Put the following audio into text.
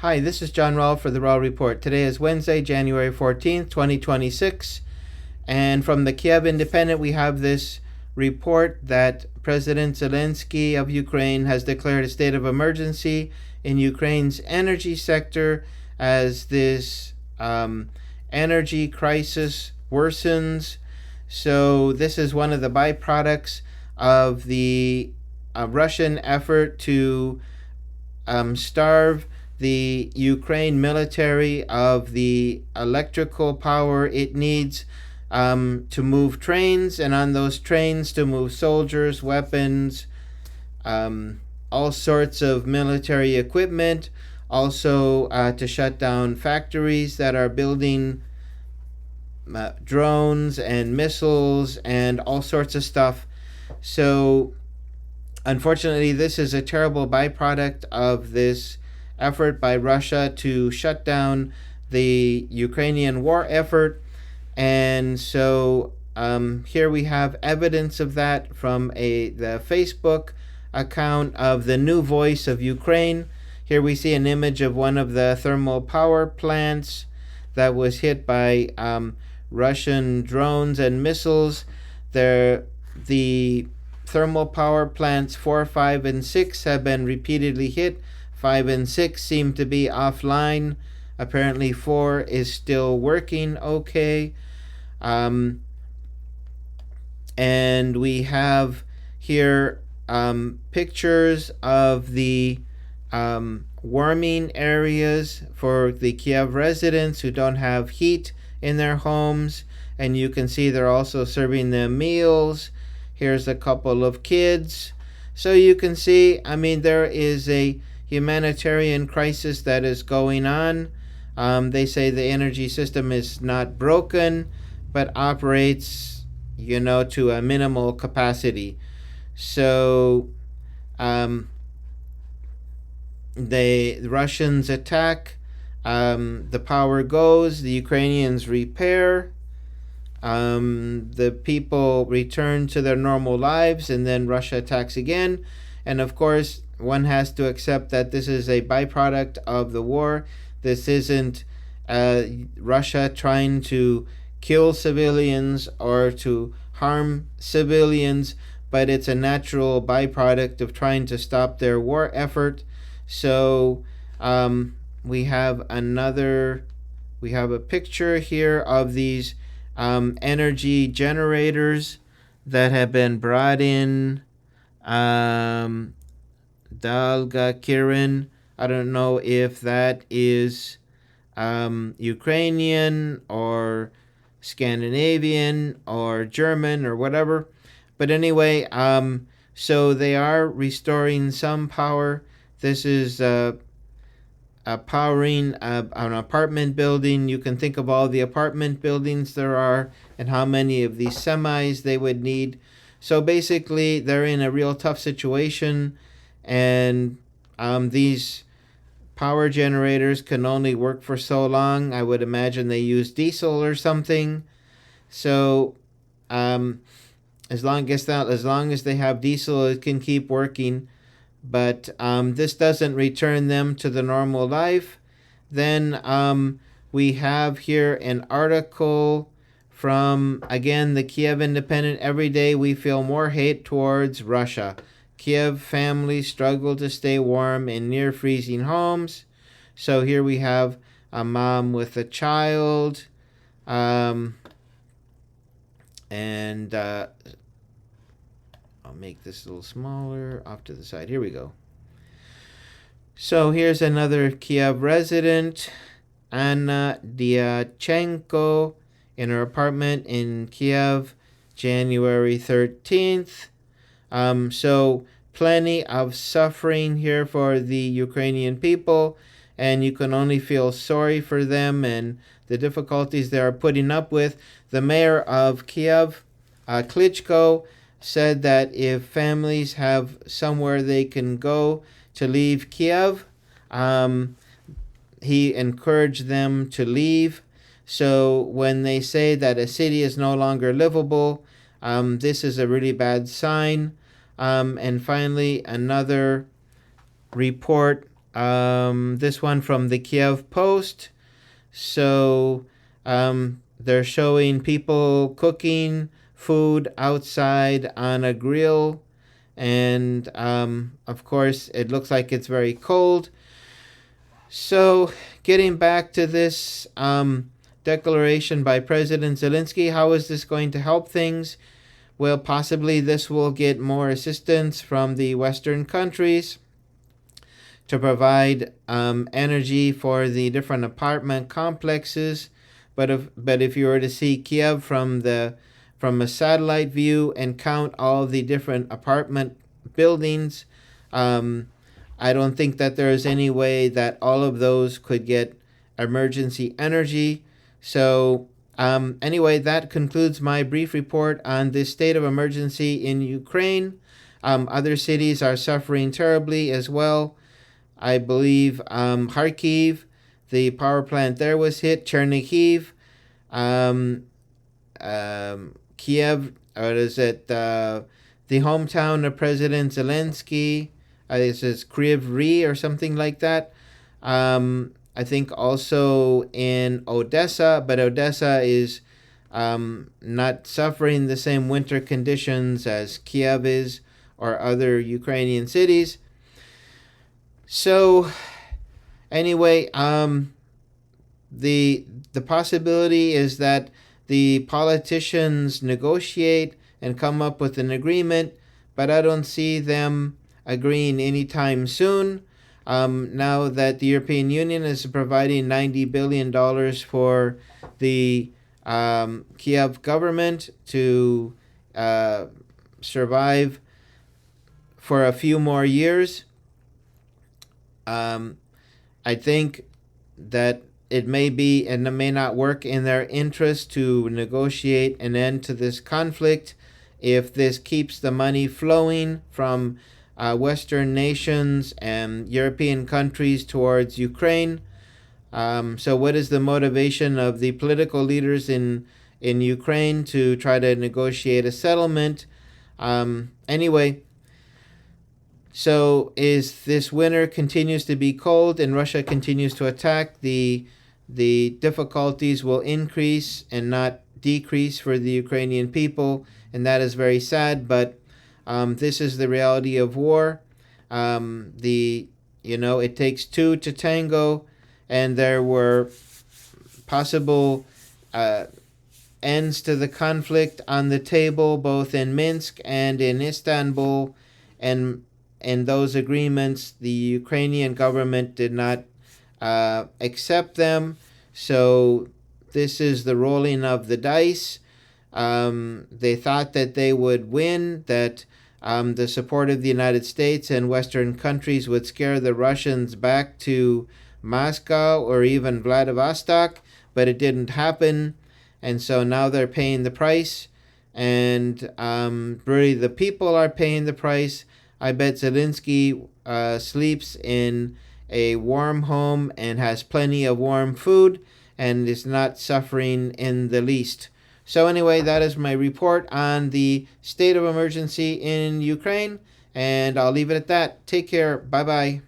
Hi, this is John Rowell for the Rowell Report. Today is Wednesday, January 14th, 2026. And from the Kiev Independent, we have this report that President Zelenskyy of Ukraine has declared a state of emergency in Ukraine's energy sector as this energy crisis worsens. So this is one of the byproducts of the Russian effort to starve the Ukraine military of the electrical power it needs to move trains, and on those trains to move soldiers, weapons, all sorts of military equipment, also to shut down factories that are building drones and missiles and all sorts of stuff. So unfortunately, this is a terrible byproduct of this effort by Russia to shut down the Ukrainian war effort. And so here we have evidence of that from the Facebook account of the New Voice of Ukraine. Here we see an image of one of the thermal power plants that was hit by Russian drones and missiles. The thermal power plants 4, 5, and 6 have been repeatedly hit. 5 and 6 seem to be offline. Apparently 4 is still working okay. And we have here pictures of the warming areas for the Kiev residents who don't have heat in their homes. And you can see they're also serving them meals. Here's a couple of kids. So you can see, there is a humanitarian crisis that is going on. They say the energy system is not broken, but operates, to a minimal capacity. So the Russians attack, the power goes, the Ukrainians repair, the people return to their normal lives, and then Russia attacks again. And of course, one has to accept that this is a byproduct of the war. This isn't Russia trying to kill civilians or to harm civilians, but it's a natural byproduct of trying to stop their war effort. So we have a picture here of these energy generators that have been brought in. Dalga Kirin. I don't know if that is Ukrainian or Scandinavian or German or whatever. But anyway, so they are restoring some power. This is powering an apartment building. You can think of all the apartment buildings there are and how many of these semis they would need. So basically, they're in a real tough situation, and these power generators can only work for so long. I would imagine they use diesel or something. So as long as they have diesel, it can keep working. But this doesn't return them to the normal life. Then we have here an article from, again, the Kiev Independent. Every day we feel more hate towards Russia. Kiev families struggle to stay warm in near freezing homes. So here we have a mom with a child. And I'll make this a little smaller off to the side. Here we go. So here's another Kiev resident, Anna Dyachenko, in her apartment in Kiev, January 13th. So plenty of suffering here for the Ukrainian people, and you can only feel sorry for them and the difficulties they are putting up with. The mayor of Kiev, Klitschko, said that if families have somewhere they can go to leave Kiev, he encouraged them to leave. So when they say that a city is no longer livable, this is a really bad sign. And finally, another report This one from the Kiev Post. So they're showing people cooking food outside on a grill. And of course, it looks like it's very cold. So, getting back to this declaration by President Zelenskyy, how is this going to help things? Well, possibly this will get more assistance from the Western countries to provide energy for the different apartment complexes. But if you were to see Kiev from a satellite view and count all the different apartment buildings, I don't think that there is any way that all of those could get emergency energy. So anyway, that concludes my brief report on this state of emergency in Ukraine. Other cities are suffering terribly as well. I believe Kharkiv, the power plant there was hit. Chernihiv, Kiev, or is it the hometown of President Zelenskyy? This is Kryvyi or something like that. I think also in Odessa, but Odessa is not suffering the same winter conditions as Kiev is or other Ukrainian cities. So anyway, the possibility is that the politicians negotiate and come up with an agreement, but I don't see them agreeing anytime soon. Now that the European Union is providing $90 billion for the Kiev government to survive for a few more years, I think that it may be and it may not work in their interest to negotiate an end to this conflict if this keeps the money flowing from Western nations and European countries towards Ukraine. So what is the motivation of the political leaders in Ukraine to try to negotiate a settlement? Anyway, so as this winter continues to be cold and Russia continues to attack, the difficulties will increase and not decrease for the Ukrainian people, and that is very sad, but this is the reality of war. It takes two to tango, and there were possible ends to the conflict on the table, both in Minsk and in Istanbul, and in those agreements, the Ukrainian government did not accept them. So this is the rolling of the dice. They thought that they would win, that the support of the United States and Western countries would scare the Russians back to Moscow or even Vladivostok, but it didn't happen. And so now they're paying the price, and really the people are paying the price. I bet Zelenskyy sleeps in a warm home and has plenty of warm food and is not suffering in the least. So anyway, that is my report on the state of emergency in Ukraine, and I'll leave it at that. Take care. Bye-bye.